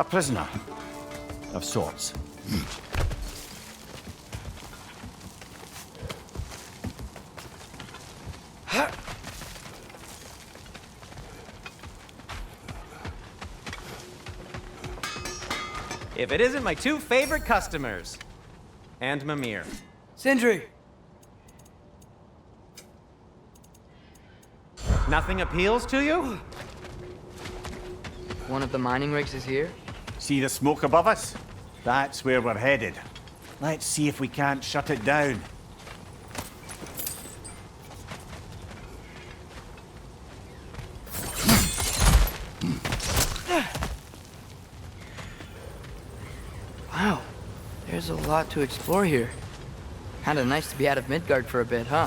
prisoner. Of sorts. If it isn't my two favorite customers. And Mimir. Sindri! Nothing appeals to you? One of the mining rigs is here? See the smoke above us? That's where we're headed. Let's see if we can't shut it down. Wow, there's a lot to explore here. Kinda nice to be out of Midgard for a bit, huh?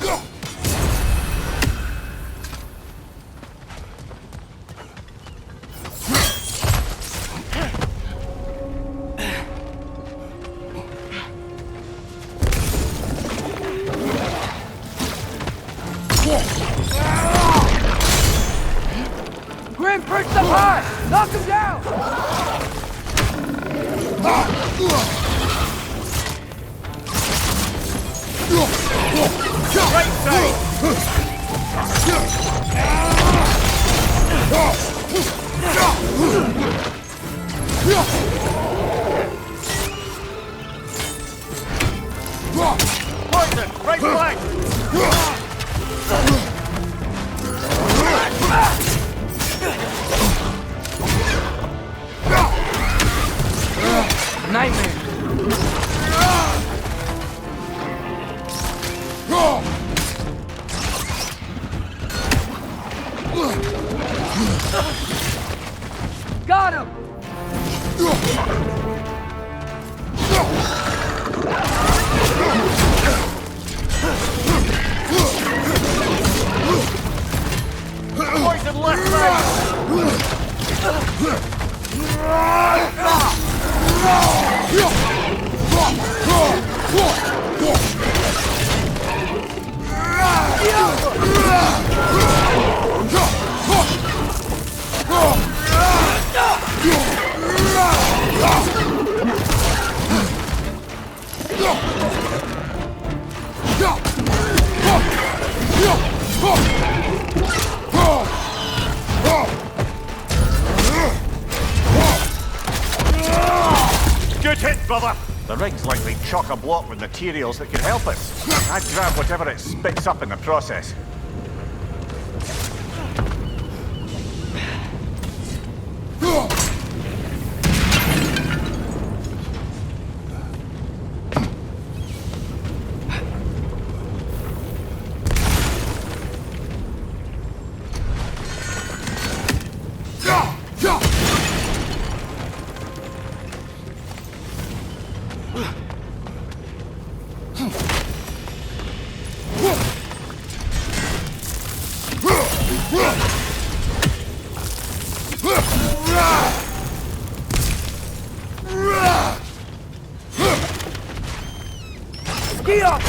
Grim, perched up high! Knock him down! Right side! Poison! Right flank! Nightmare! Got him! Poison left side! Good hit, brother! The rig's likely chock-a-block with materials that could help us. I'd grab whatever it spits up in the process. Ski up!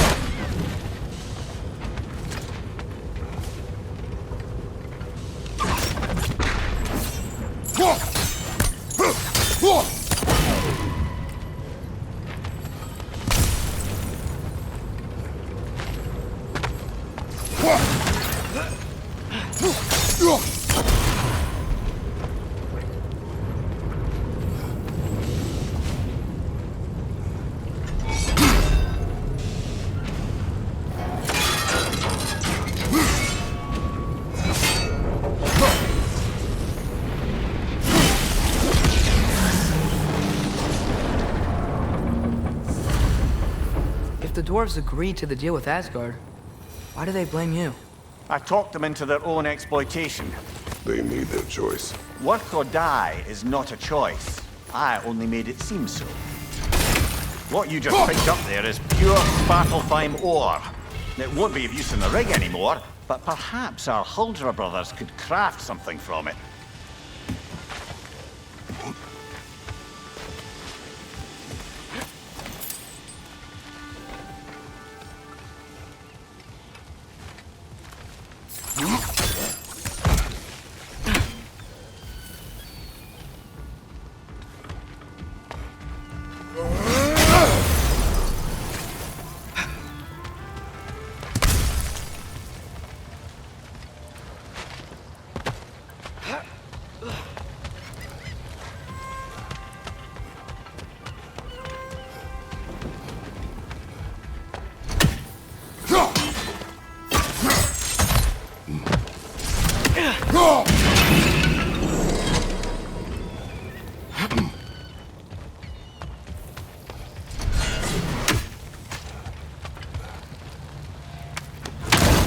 If the dwarves agreed to the deal with Asgard, why do they blame you? I talked them into their own exploitation. They made their choice. Work or die is not a choice. I only made it seem so. What you just picked up there is pure Svartalfheim ore. It won't be of use in the rig anymore, but perhaps our Huldra brothers could craft something from it.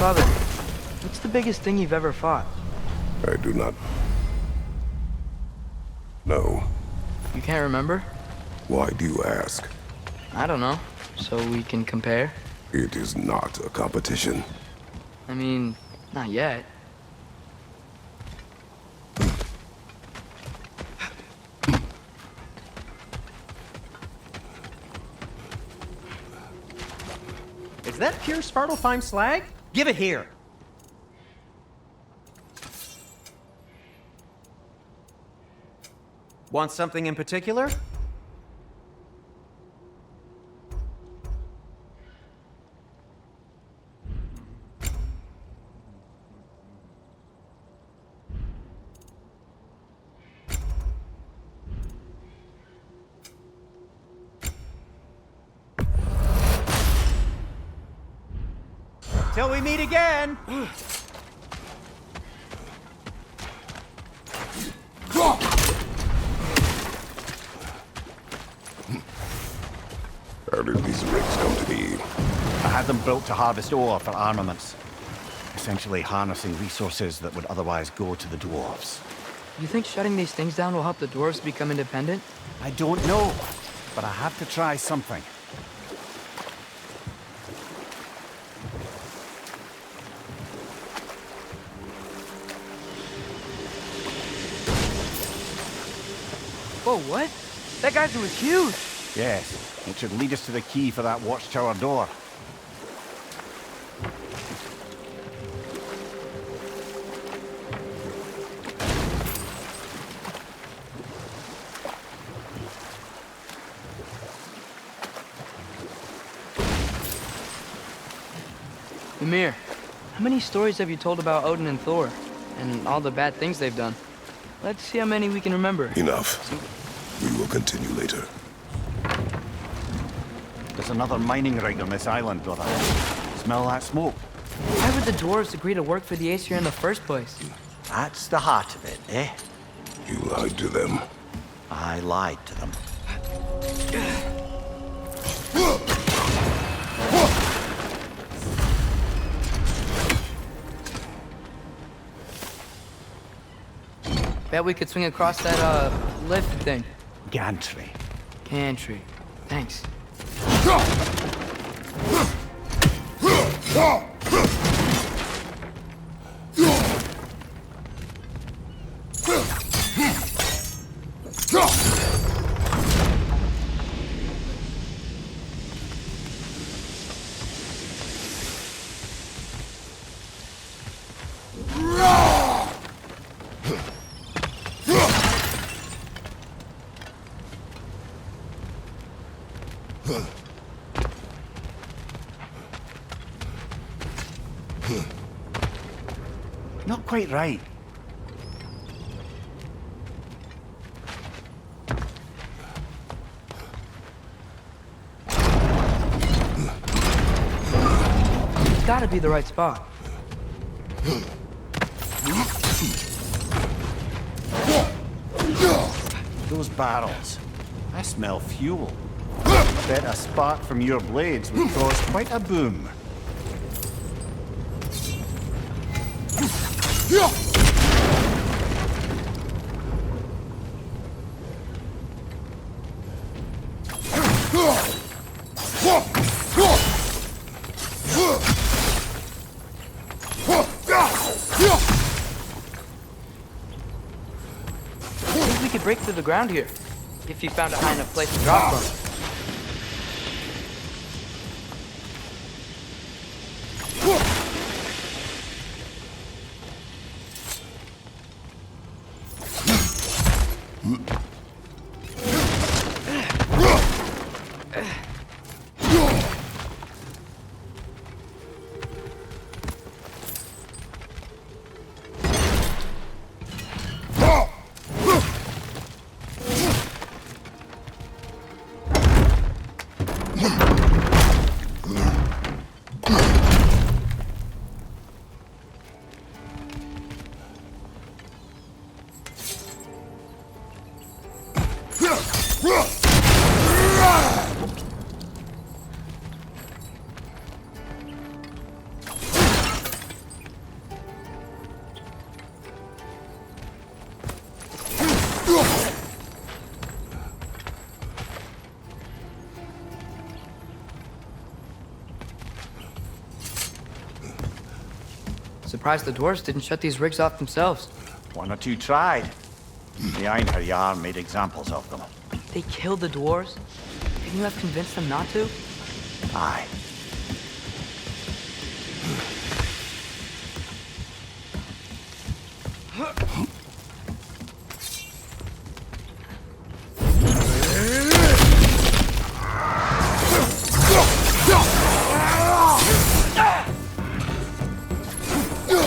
Father, what's the biggest thing you've ever fought? I do not know. You can't remember? Why do you ask? I don't know. So we can compare? It is not a competition. I mean, not yet. Is that pure Svartalfheim slag? Give it here. Want something in particular? Till we meet again! How did these rigs come to be? I had them built to harvest ore for armaments. Essentially harnessing resources that would otherwise go to the dwarves. You think shutting these things down will help the dwarves become independent? I don't know, but I have to try something. Whoa, what? That geyser was huge! Yes, it should lead us to the key for that watchtower door. Ymir, how many stories have you told about Odin and Thor? And all the bad things they've done? Let's see how many we can remember. Enough. We will continue later. There's another mining rig on this island, brother. Smell that smoke? Why would the dwarves agree to work for the Aesir in the first place? That's the heart of it, eh? You lied to them. I lied to them. Bet we could swing across that, lift thing. Gantry. Gantry. Thanks. Not quite right. It's gotta be the right spot. Those barrels. I smell fuel. Bet a spark from your blades would cause quite a boom. I think we could break through the ground here, if you found a high enough place to drop from. surprised the dwarves didn't shut these rigs off themselves. One or two tried. The Einherjar made examples of them. They killed the dwarves? Couldn't you have convinced them not to? Aye.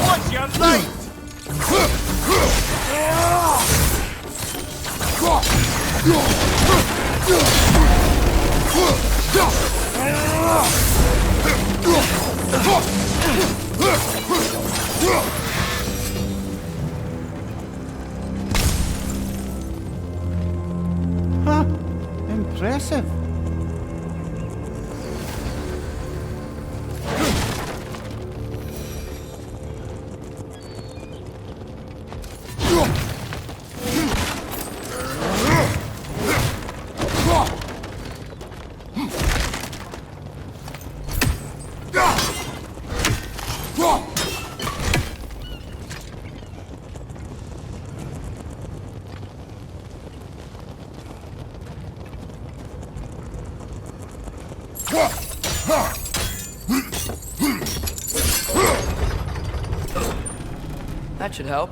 What's your right? Huh. Impressive. That should help.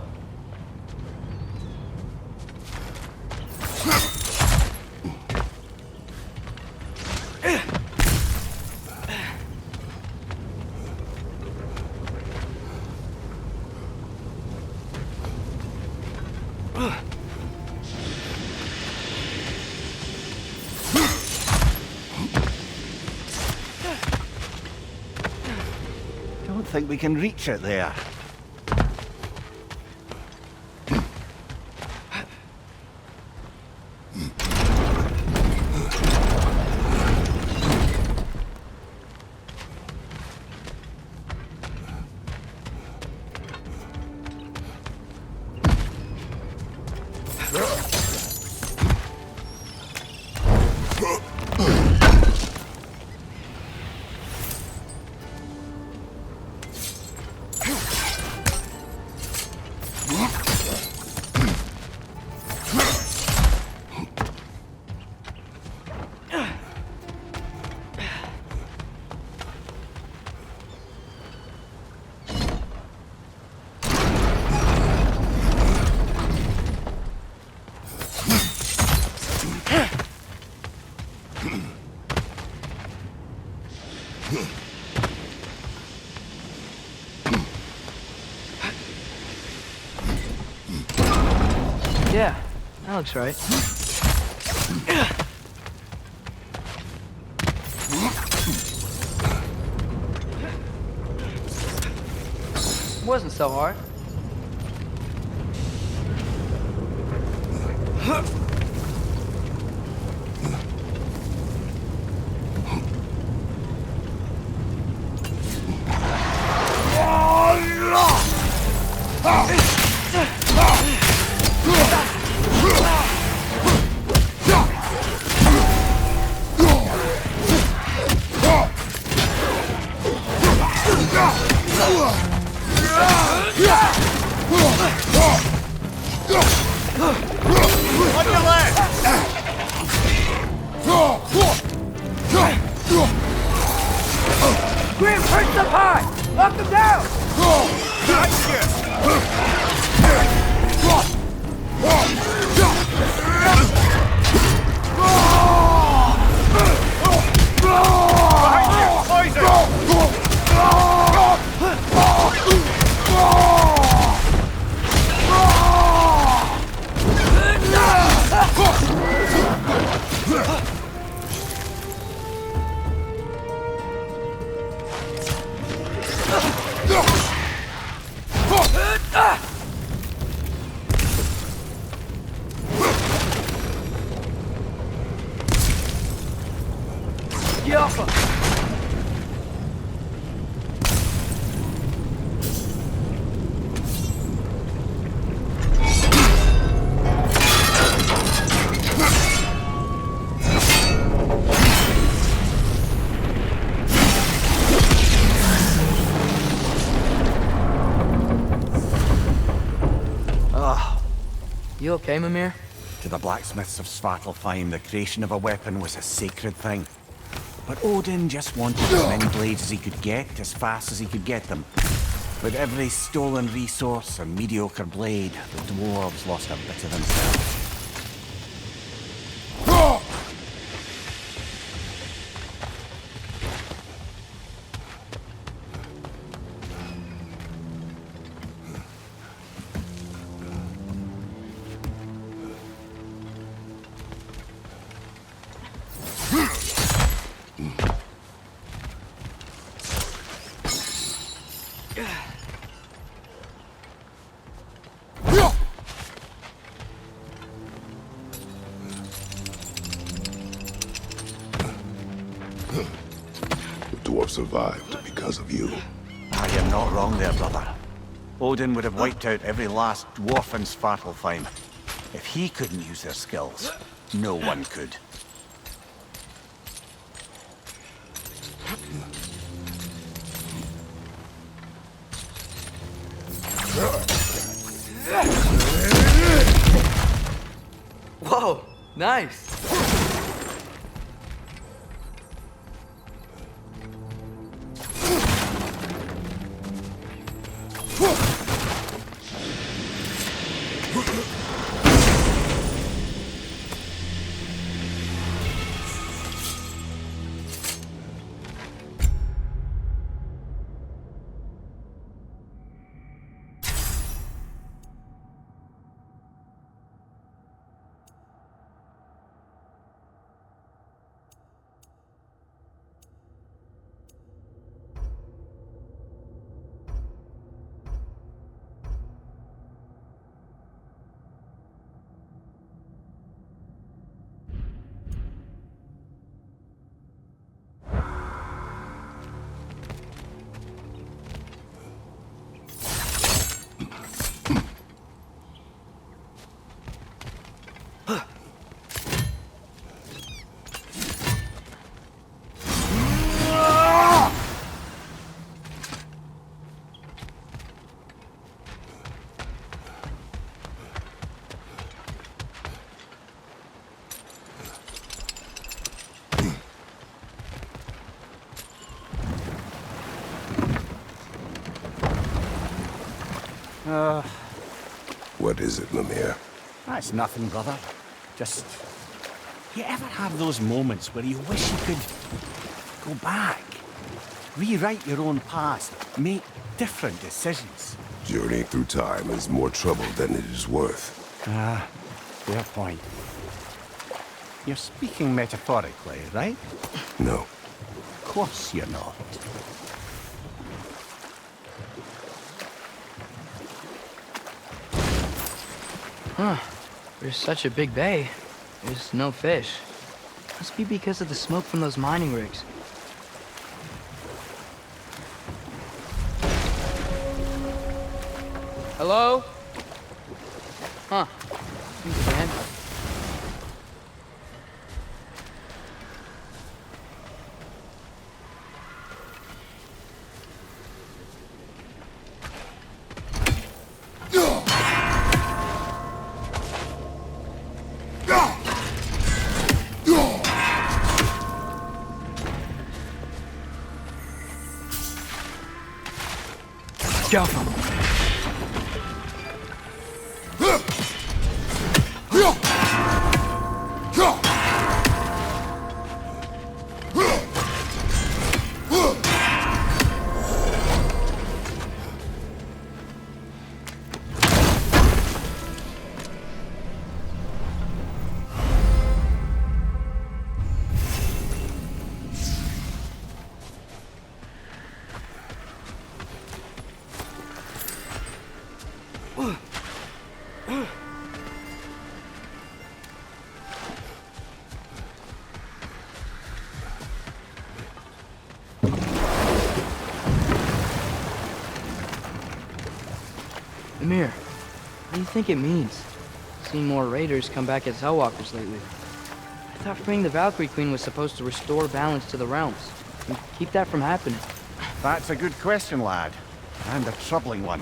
Don't think we can reach it there. Yeah, that looks right. Wasn't so hard. On your left! Grim, perch up high! Knock them down! You okay, Mimir? To the blacksmiths of Svartalfheim, the creation of a weapon was a sacred thing. But Odin just wanted as many blades as he could get, as fast as he could get them. With every stolen resource and mediocre blade, the dwarves lost a bit of themselves. The dwarf survived because of you. Ah, you're not wrong there, brother. Odin would have wiped out every last dwarf in Svartalfheim. If he couldn't use their skills, no one could. Whoa, nice. What is it, Mimir? That's nothing, brother. Just... You ever have those moments where you wish you could... go back? Rewrite your own past, make different decisions? Journeying through time is more trouble than it is worth. Ah, fair point. You're speaking metaphorically, right? No. Of course you're not. Huh. There's such a big bay. There's no fish. Must be because of the smoke from those mining rigs. Hello? Huh. Seems abandoned. Careful. Amir, what do you think it means? Seen more raiders come back as Hellwalkers lately. I thought freeing the Valkyrie Queen was supposed to restore balance to the realms and keep that from happening. That's a good question, lad. And a troubling one.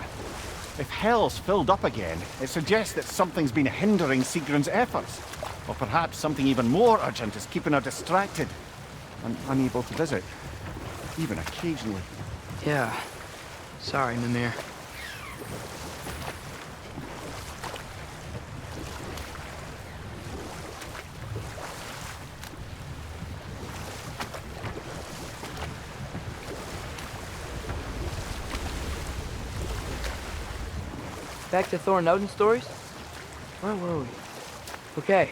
If Hell's filled up again, it suggests that something's been hindering Sigrun's efforts. Or perhaps something even more urgent is keeping her distracted and unable to visit, even occasionally. Yeah. Sorry, Mimir. Back to Thor and Odin stories? Where were we? Okay,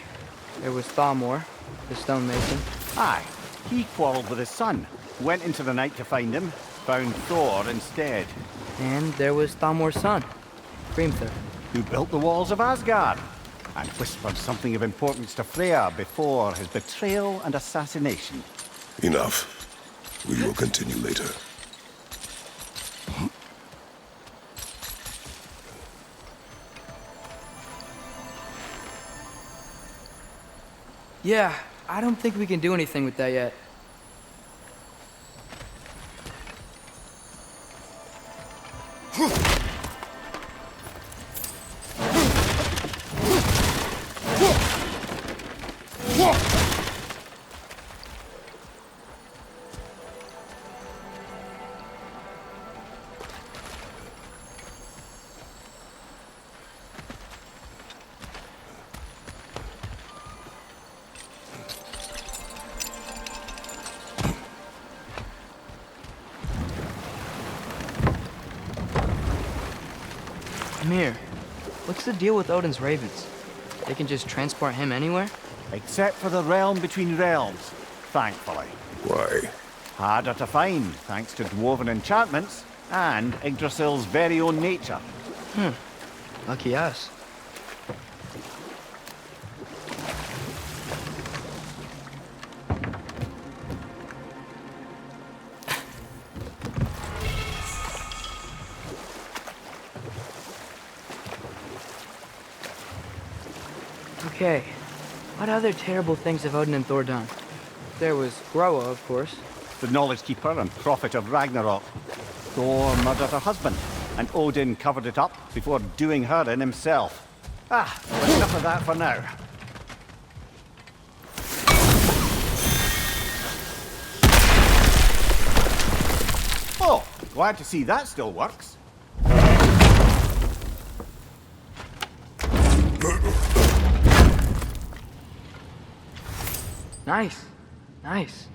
there was Thalmor, the stonemason. Aye, he quarreled with his son, went into the night to find him, found Thor instead. And there was Thalmor's son, Grimthur. Who built the walls of Asgard, and whispered something of importance to Freya before his betrayal and assassination. Enough. We will continue later. Yeah, I don't think we can do anything with that yet. Amir, what's the deal with Odin's ravens? They can just transport him anywhere? Except for the realm between realms, thankfully. Why? Harder to find, thanks to dwarven enchantments and Yggdrasil's very own nature. Lucky us. Okay, what other terrible things have Odin and Thor done? There was Groa, of course. The knowledge keeper and prophet of Ragnarok. Thor murdered her husband, and Odin covered it up before doing her in himself. But enough of that for now. Oh, glad to see that still works. Nice. Nice.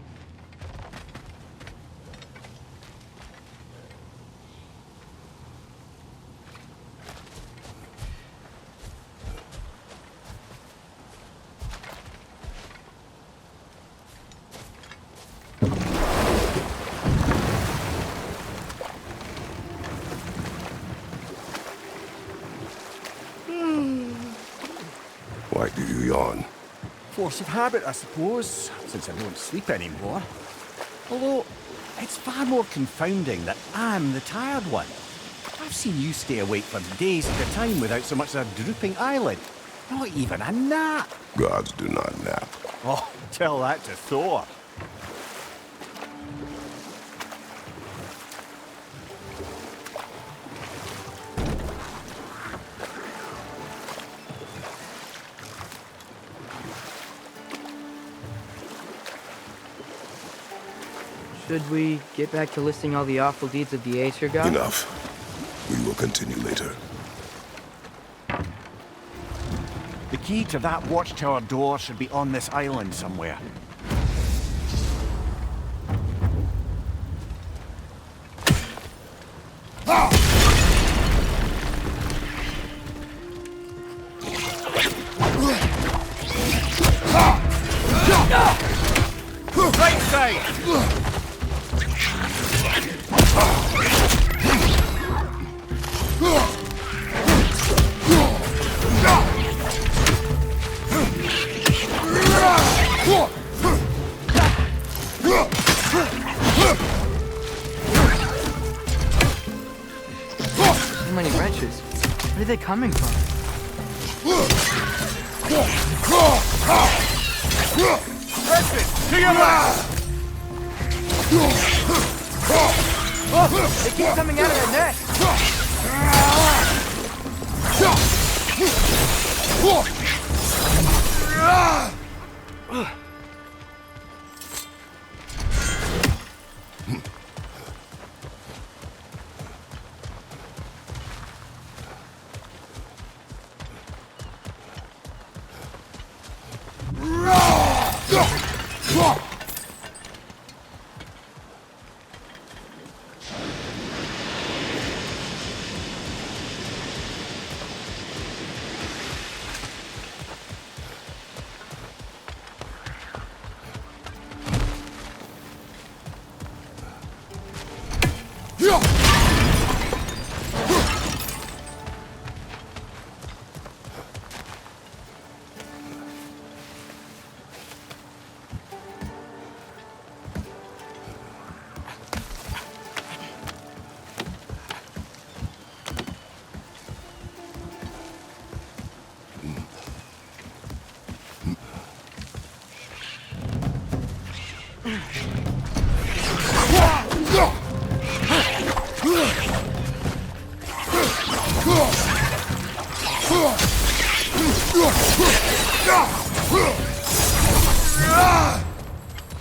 Why do you yawn? Force of habit, I suppose, since I don't sleep anymore. Although, it's far more confounding that I'm the tired one. I've seen you stay awake for days at a time without so much as a drooping eyelid. Not even a nap. Gods do not nap. Oh, tell that to Thor. Should we get back to listing all the awful deeds of the Aesir gods? Enough. We will continue later. The key to that watchtower door should be on this island somewhere. Right side! So many wretches. Where are they coming from? Listen, to your left! They keep coming out of their neck!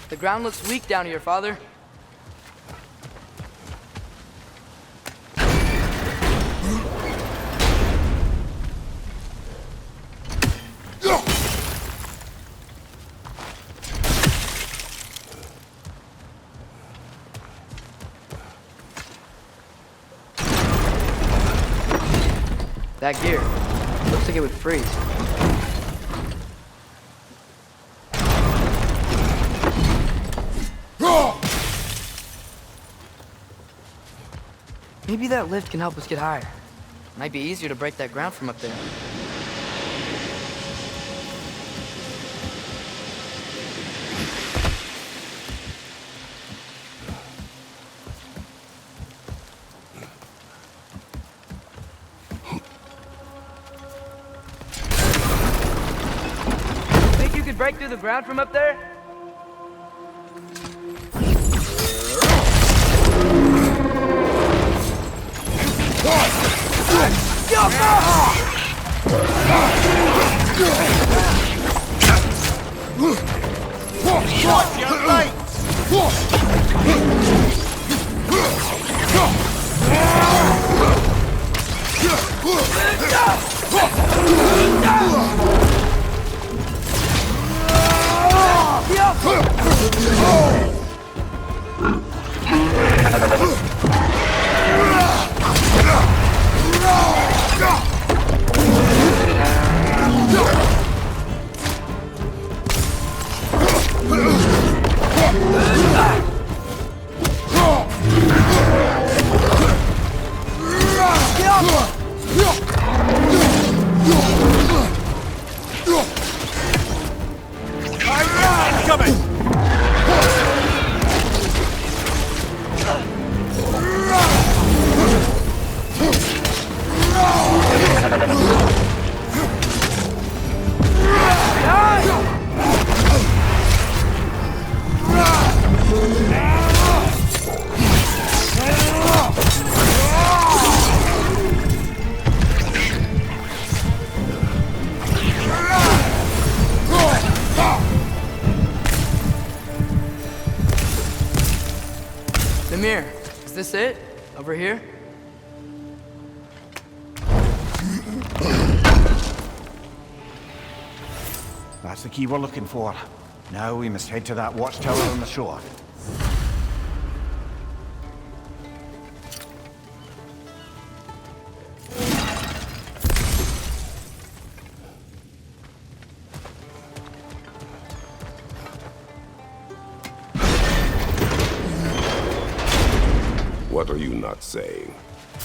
The ground looks weak down here, Father. That gear. Looks like it would freeze. Maybe that lift can help us get higher. Might be easier to break that ground from up there. Think you could break through the ground from up there? Watch your right! Is this it? Over here? That's the key we're looking for. Now we must head to that watchtower on the shore. What are you not saying?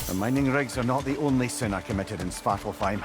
The mining rigs are not the only sin I committed in Svartalfheim.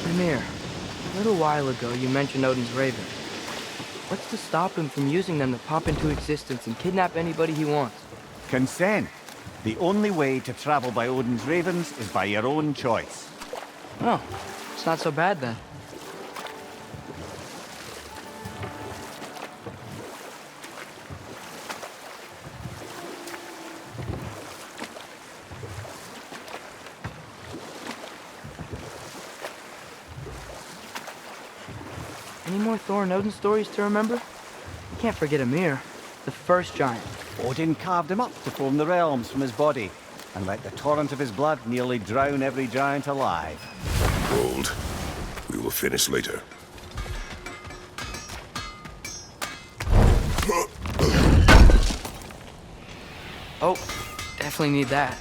Vanir, a little while ago you mentioned Odin's ravens. What's to stop him from using them to pop into existence and kidnap anybody he wants? Consent. The only way to travel by Odin's ravens is by your own choice. Oh, it's not so bad then. Any more Thor and Odin stories to remember? You can't forget Ymir, the first giant. Odin carved him up to form the realms from his body, and let the torrent of his blood nearly drown every giant alive. Hold. We will finish later. Oh, definitely need that.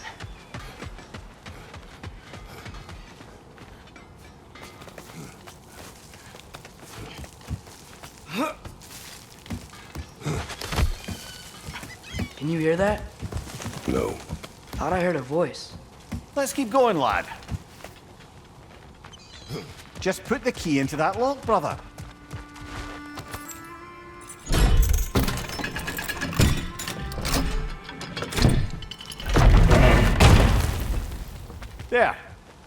Can you hear that? No. Thought I heard a voice. Let's keep going, lad. Just put the key into that lock, brother. There.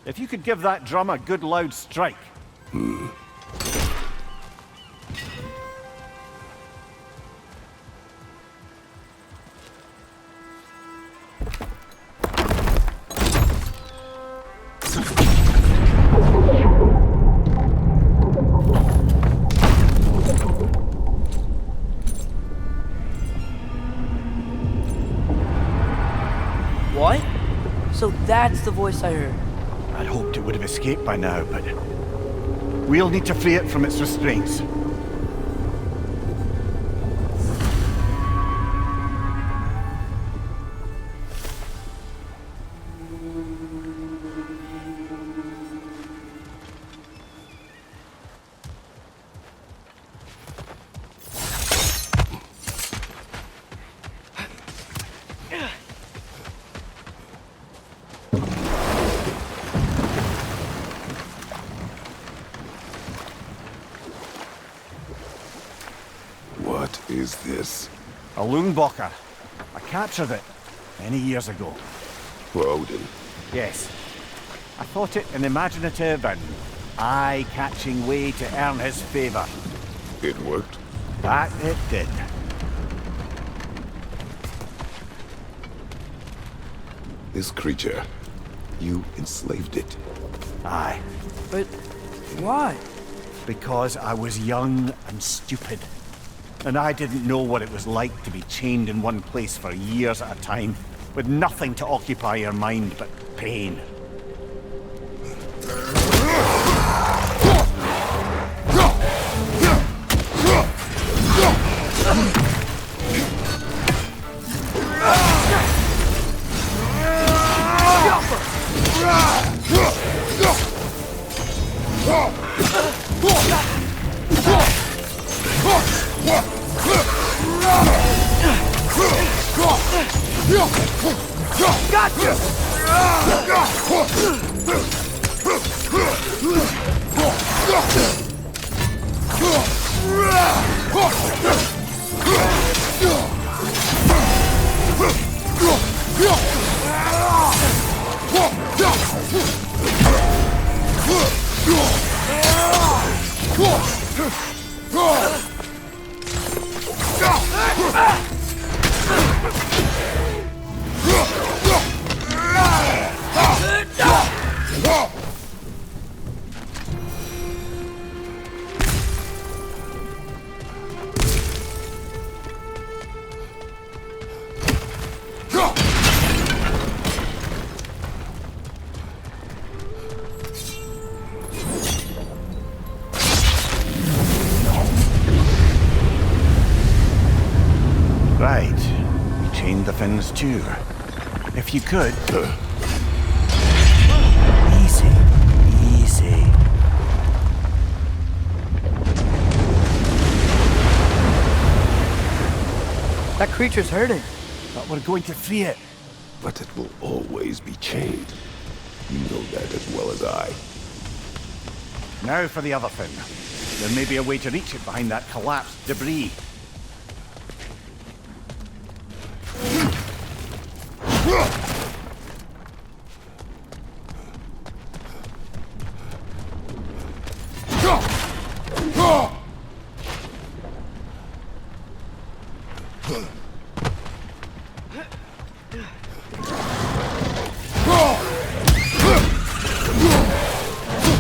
If you could give that drum a good loud strike. What? So that's the voice I heard. I'd hoped it would have escaped by now, but we'll need to free it from its restraints. What is this? A Lungbocker. I captured it many years ago. For Odin. Yes. I thought it an imaginative and eye-catching way to earn his favor. It worked? That it did. This creature, you enslaved it. Aye. But why? Because I was young and stupid. And I didn't know what it was like to be chained in one place for years at a time, with nothing to occupy your mind but pain. Right. You chained the fins too. If you could... Easy. Easy. That creature's hurting. But we're going to free it. But it will always be chained. You know that as well as I. Now for the other fin. There may be a way to reach it behind that collapsed debris.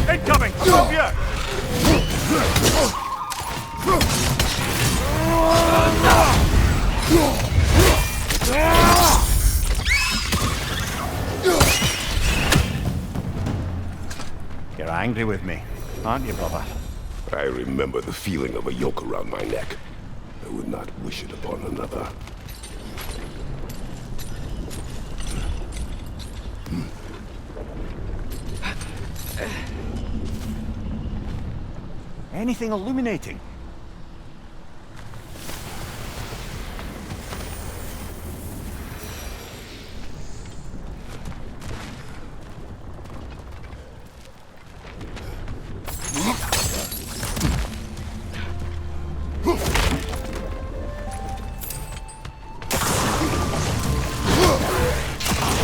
Incoming! Above you! You're angry with me, aren't you, brother? I remember the feeling of a yoke around my neck. I would not wish it upon another. Anything illuminating?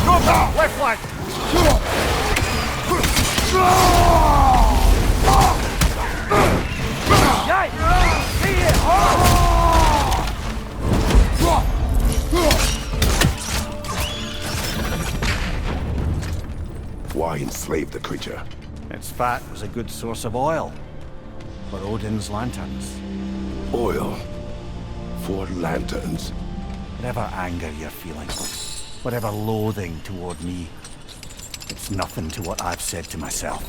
Go back! Left flank! Why enslave the creature? Its fat was a good source of oil for Odin's lanterns. Oil. For lanterns. Whatever anger you're feeling, whatever loathing toward me, it's nothing to what I've said to myself.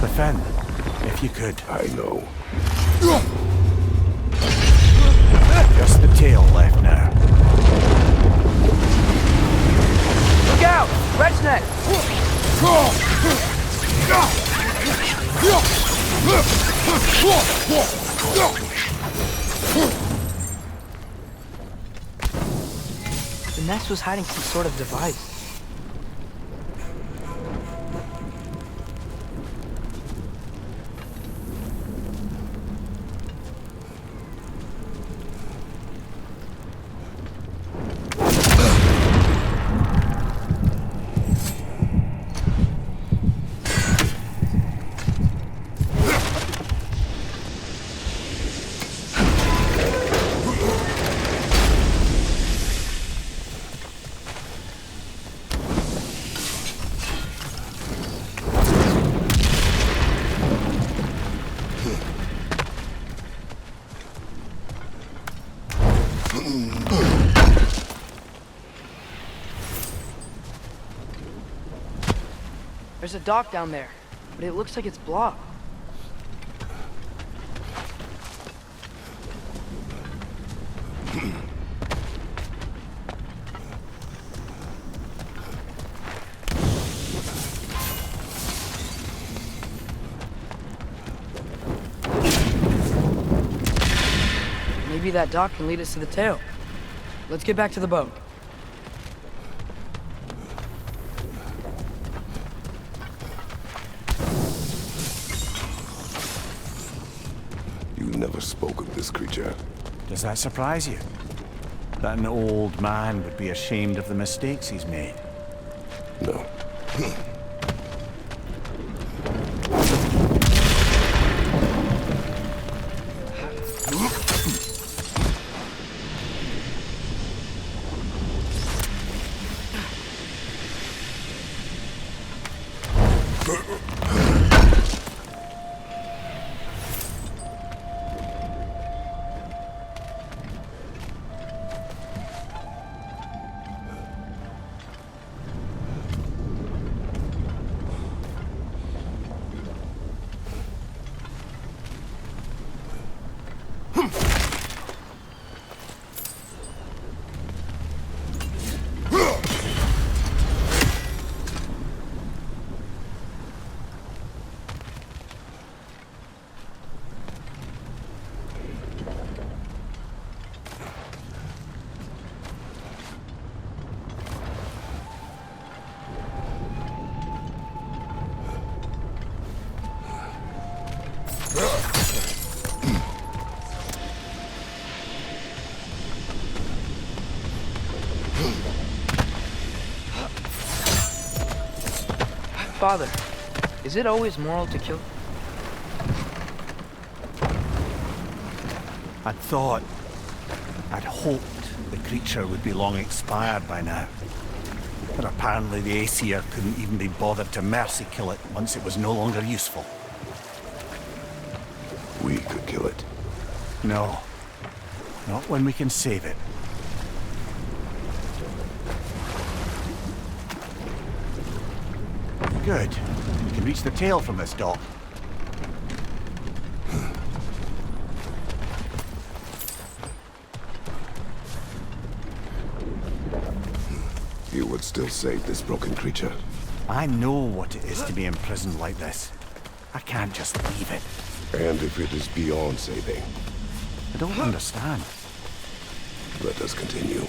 The fin, if you could. I know. Just the tail left now. Look out! Red's neck! The nest was hiding some sort of device. There's a dock down there, but it looks like it's blocked. Maybe that dock can lead us to the tail. Let's get back to the boat. You never spoke of this creature. Does that surprise you? That an old man would be ashamed of the mistakes he's made? No. Father, is it always moral to kill? I'd hoped the creature would be long expired by now. But apparently the Aesir couldn't even be bothered to mercy kill it once it was no longer useful. We could kill it. No. Not when we can save it. Good. We can reach the tail from this dock. You would still save this broken creature. I know what it is to be imprisoned like this. I can't just leave it. And if it is beyond saving, I don't understand. let us continue.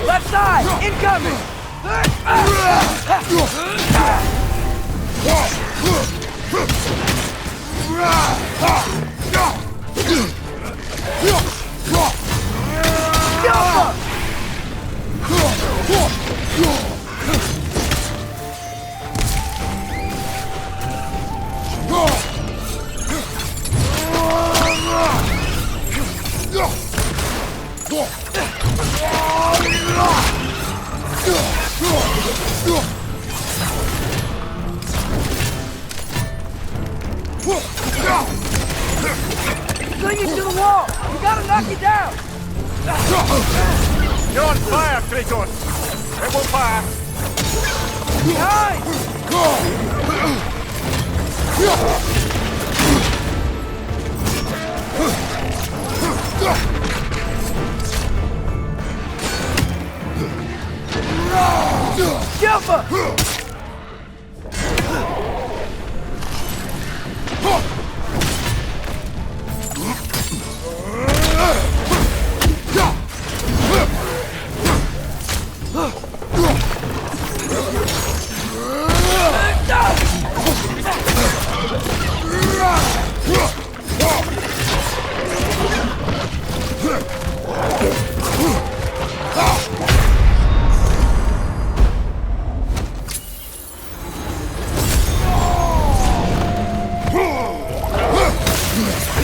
Left side! Incoming! Clinging to the wall! You gotta knock it down! You're on fire, Kratos! It will pass! Behind! Jumper!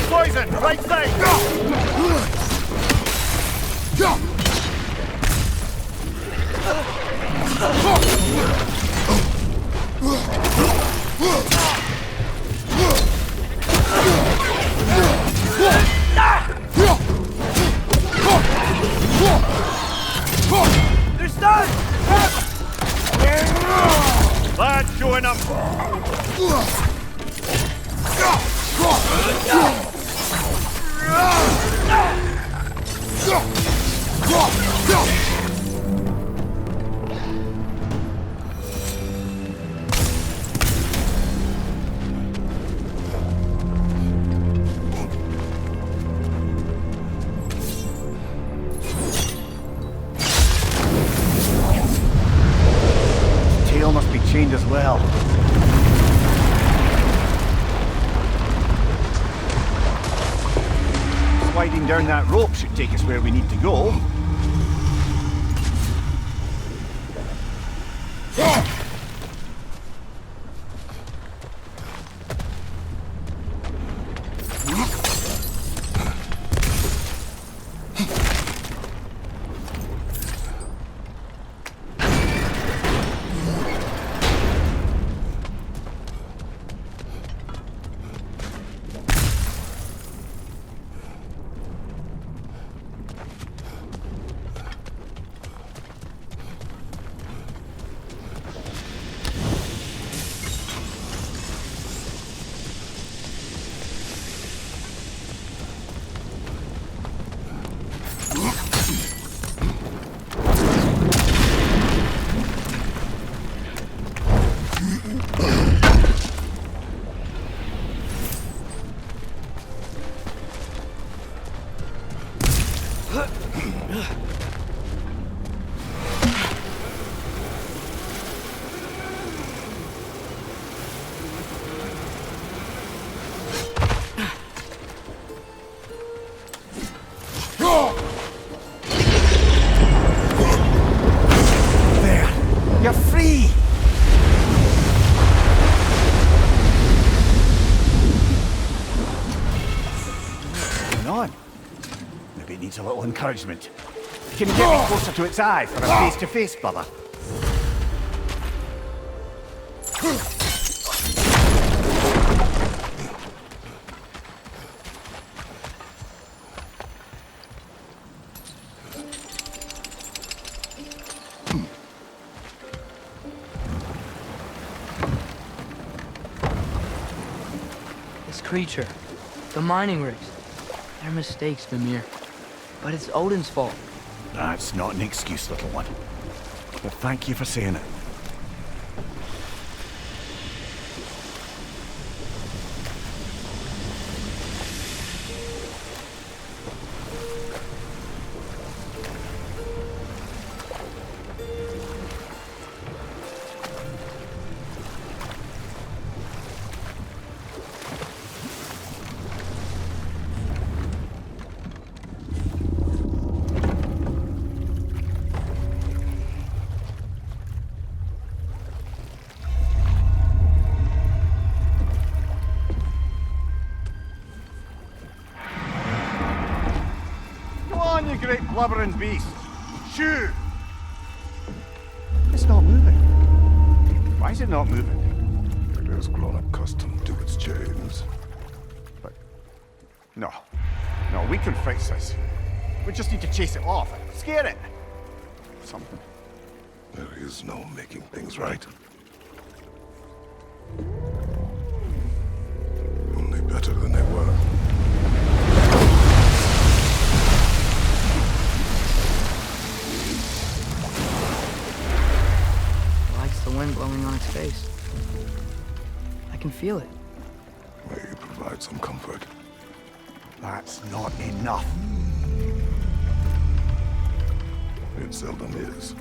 Poison! Right side! They're stunned! Lad showing up! behind as well. Sliding down that rope should take us where we need to go. A little encouragement. Can you get me closer to its eye for a face-to-face, brother? This creature, the mining rigs, they're mistakes, Vanir. But it's Odin's fault. That's not an excuse, little one. But thank you for saying it. You great blubbering beast! Shoo! It's not moving. Why is it not moving? It has grown accustomed to its chains. But... No, we can fix this. We just need to chase it off, scare it. Something. There is no making things right. Only better than they were. The wind blowing on its face. I can feel it. May you provide some comfort. That's not enough. It seldom is.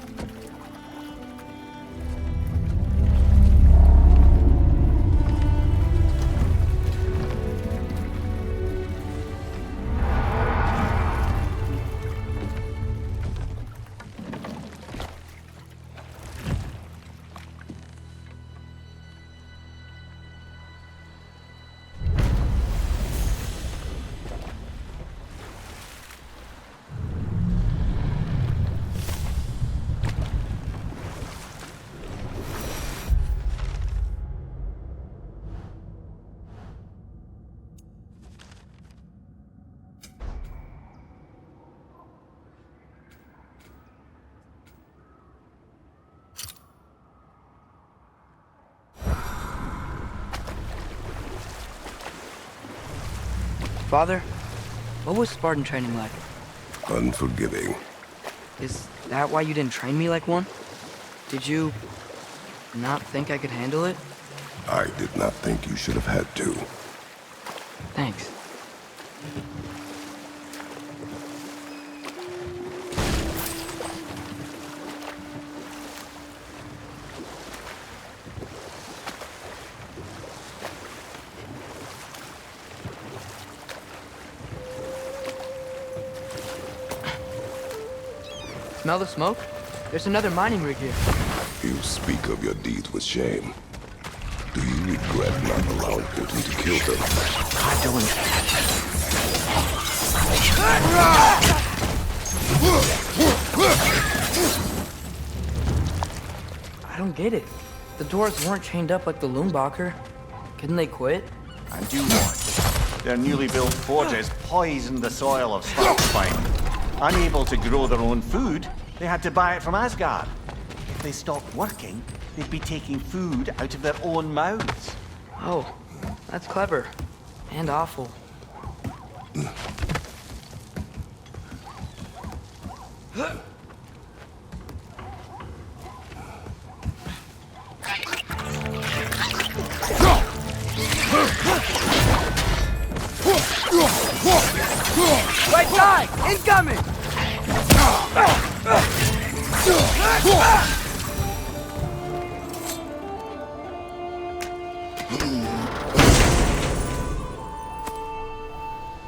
Father, what was Spartan training like? Unforgiving. Is that why you didn't train me like one? Did you not think I could handle it? I did not think you should have had to. Thanks. Smell the smoke? There's another mining rig here. You speak of your deeds with shame. Do you regret not allowing Jötun to kill them? I don't. I don't get it. The dwarves weren't chained up like the Loombacher. Couldn't they quit? And do what? Their newly built forges poisoned the soil of Svartalfheim. Unable to grow their own food, they had to buy it from Asgard. If they stopped working, they'd be taking food out of their own mouths. Oh, that's clever. And awful. Right side! Incoming!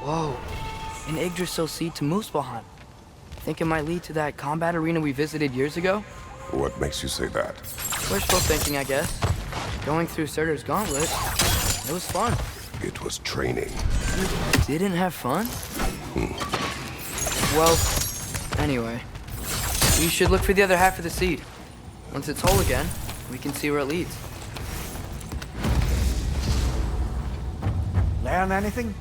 Whoa. An Yggdrasil seed to Muspelheim. Think it might lead to that combat arena we visited years ago? What makes you say that? Wishful thinking, I guess. Going through Surtur's gauntlet, it was fun. It was training. You didn't have fun? Well, anyway. You should look for the other half of the seed. Once it's whole again, we can see where it leads. Learn anything?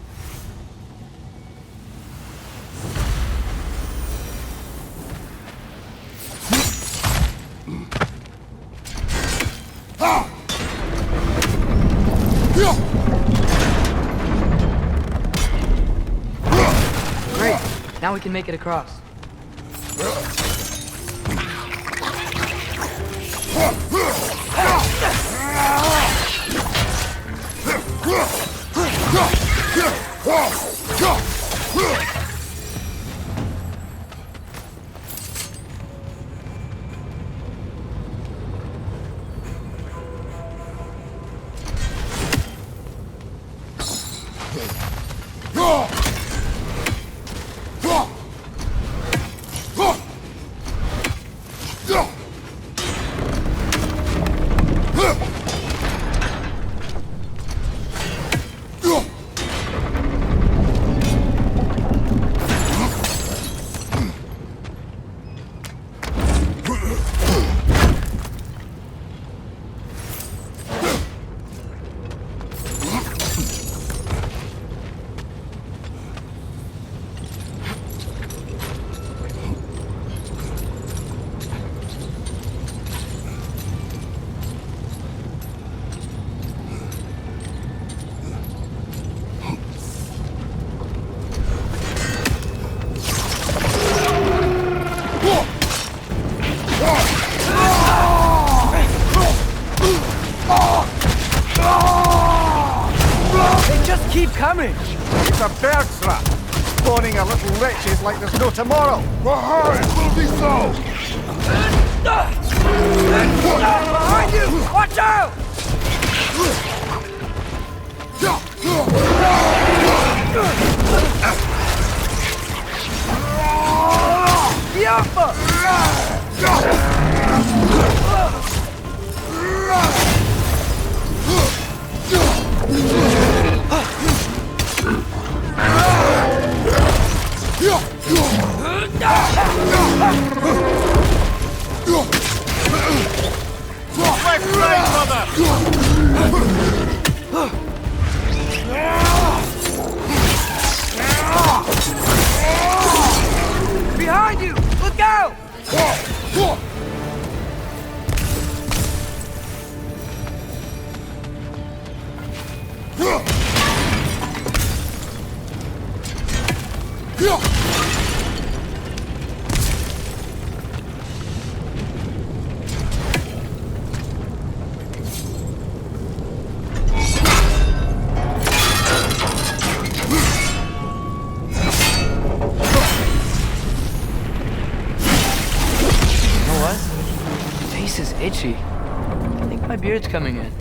Great. Now we can make it across. Coming! It's a bird trap! Spawning our little wretches like there's no tomorrow! Behind will be so! Behind you! Watch out! Behind you! Look out! Itchy. I think my beard's coming in.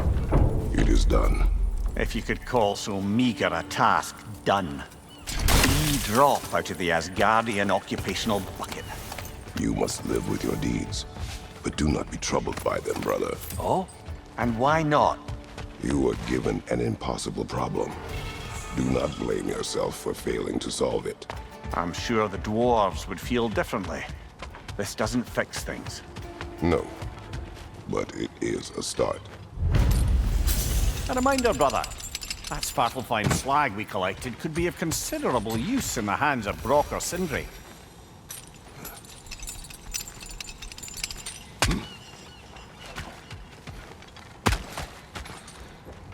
It is done. If you could call so meager a task done. 3 drop out of the Asgardian occupational bucket. You must live with your deeds, but do not be troubled by them, brother. Oh? And why not? You were given an impossible problem. Do not blame yourself for failing to solve it. I'm sure the dwarves would feel differently. This doesn't fix things. No, but it is a start. A reminder, brother. That Svartalfheim slag we collected could be of considerable use in the hands of Brock or Sindri.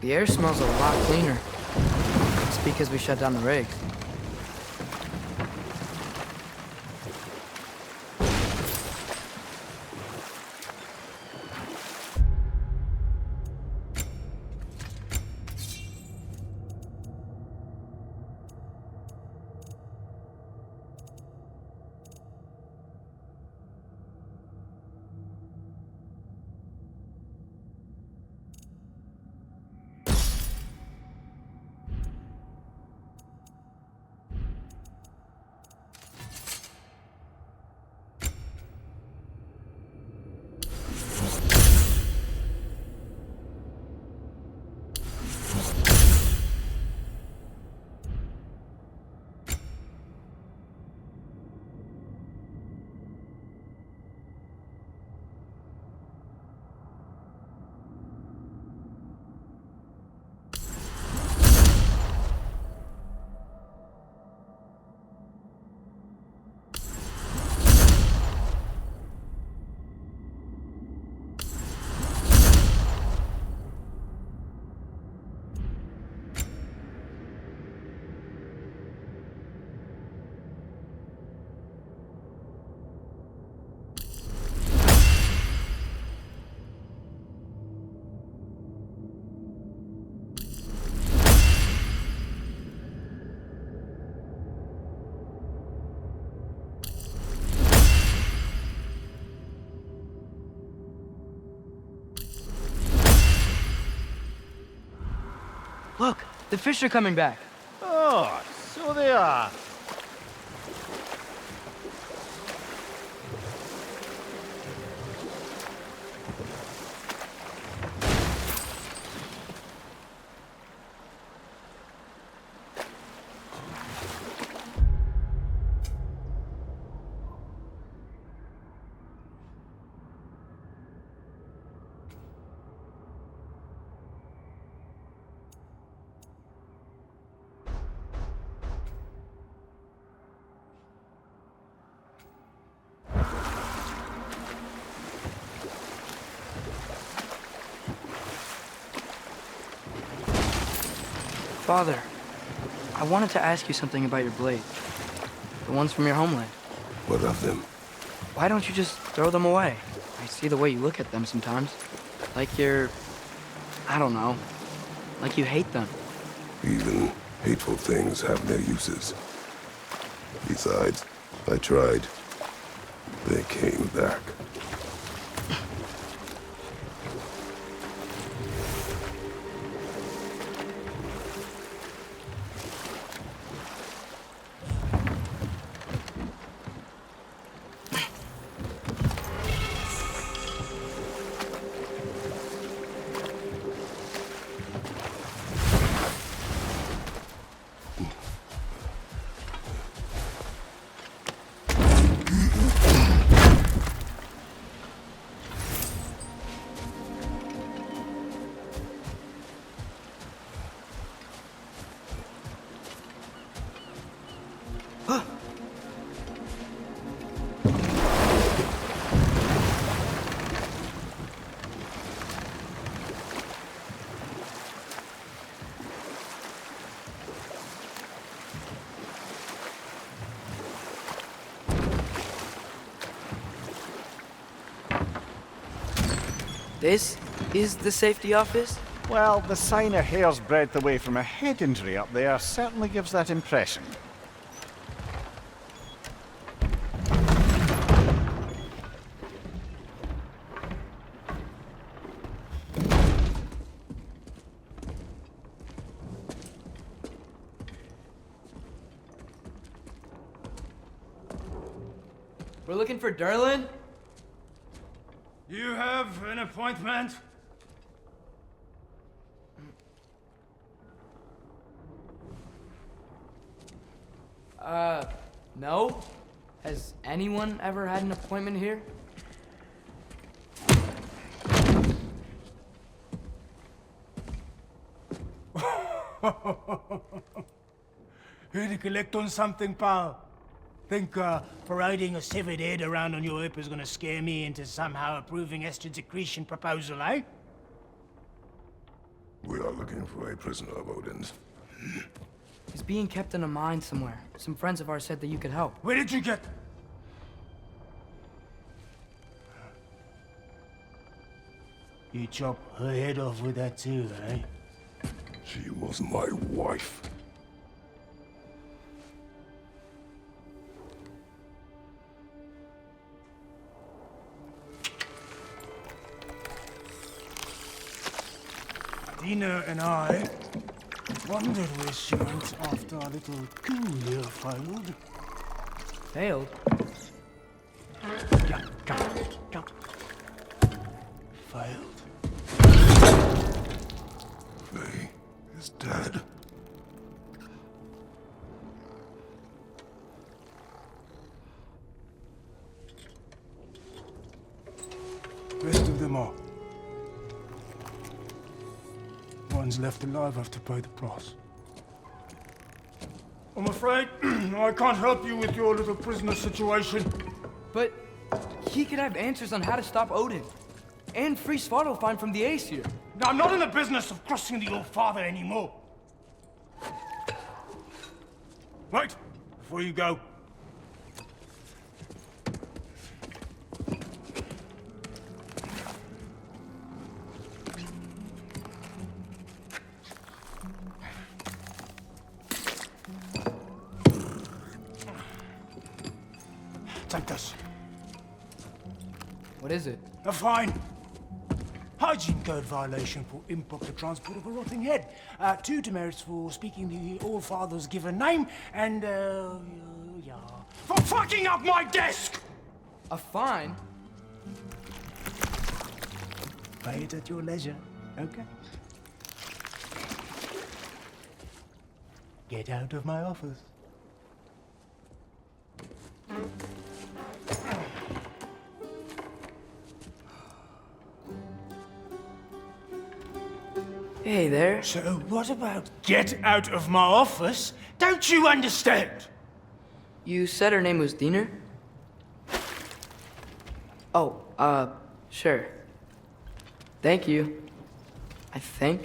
The air smells a lot cleaner. It's because we shut down the rigs. Look, the fish are coming back. Oh, so they are. Father, I wanted to ask you something about your blade. The ones from your homeland. What of them? Why don't you just throw them away? I see the way you look at them sometimes. Like you're... I don't know. Like you hate them. Even hateful things have their uses. Besides, I tried. They came back. This is the safety office? Well, the sign a hair's breadth away from a head injury up there certainly gives that impression. We're looking for Derlin? You have an appointment? No. Has anyone ever had an appointment here? Here to collect on something, pal? Think, parading a severed head around on your hip is gonna scare me into somehow approving Esther's accretion proposal, eh? We are looking for a prisoner of Odin's. He's being kept in a mine somewhere. Some friends of ours said that you could help. Where did you get... You chop her head off with that too, eh? She was my wife. Dina and I wondered where she went after our little coup here failed. Failed? Failed. Faye is dead. Rest of them are. One's left alive have to pay the price. I'm afraid I can't help you with your little prisoner situation. But he could have answers on how to stop Odin. And free Svartalfheim from the Aesir. Now, I'm not in the business of crossing the old father anymore. Right, before you go. Take this. What is it? A fine. Hygiene code violation for improper transport of a rotting head. 2 demerits for speaking the All-Father's given name, and, yeah. For fucking up my desk! A fine? Pay it at your leisure, okay? Get out of my office. Hey there. So what about get out of my office? Don't you understand? You said her name was Diener? Oh, sure. Thank you. I think.